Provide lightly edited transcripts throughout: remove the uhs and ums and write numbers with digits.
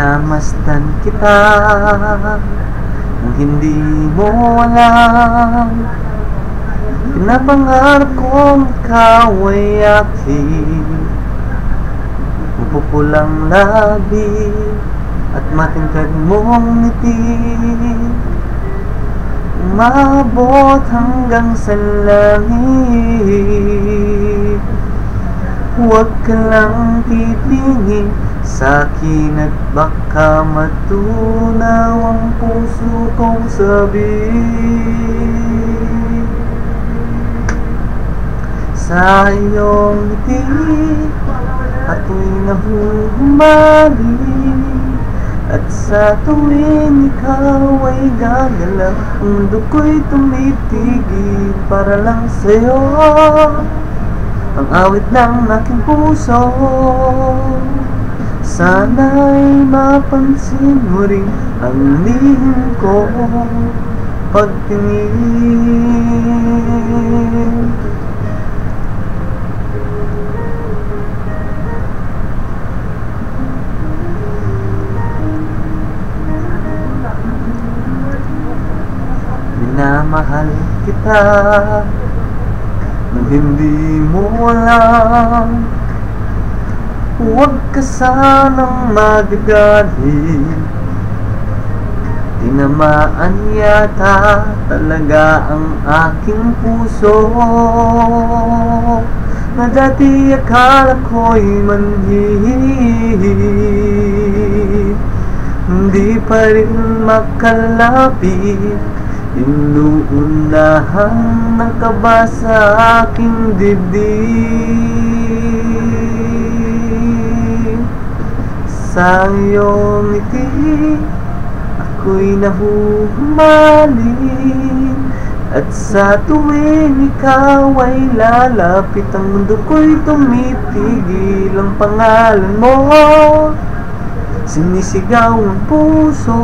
Minamasdan kita nang hindi mo alam. Pinapangarap kong ikaw ay aking mapupulang labi at matingkad mong ngiti, umabot hanggang sa langit. Huwag ka lang titingin sa'kin at baka matunaw ang puso kong sabihin. Sa iyong ngiti ako'y nahuhumali, at sa tuwing ikaw ay gagalaw, ang mundo ko'y tumitigil para lang sa'yo. Ang awit ng aking puso, sana'y mapansin mo rin ang lihim kong pagtingin. Minamahal kita nang hindi mo alam. Huwag ka sanang magagalit, tinamaan yata talaga ang aking puso na dati akala ko'y manhihit. Hindi pa rin makalapit, inuunahan ng kaba sa aking dibdib. Sa iyong ngiti ako'y nahuhumaling, at sa tuwing ikaw ay lalapit, ang mundo ko'y tumitigil. Ang pangalan mo sinisigaw ng puso,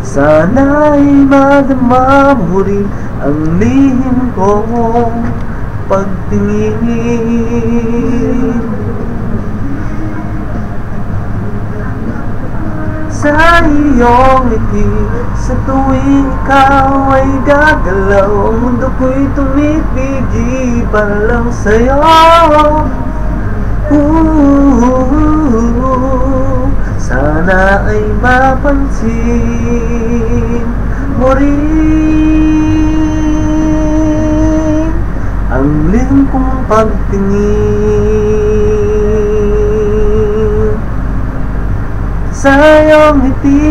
sana'y madama mo rin ang lihim kong pagtingin. Sa iyong ngiti, sa tuwing ikaw ay gagalaw, ang mundo ko'y tumitigil para lang sa'yo. Sana ay mapansin mo rin ang lihim kong pagtingin. Sa iyong ngiti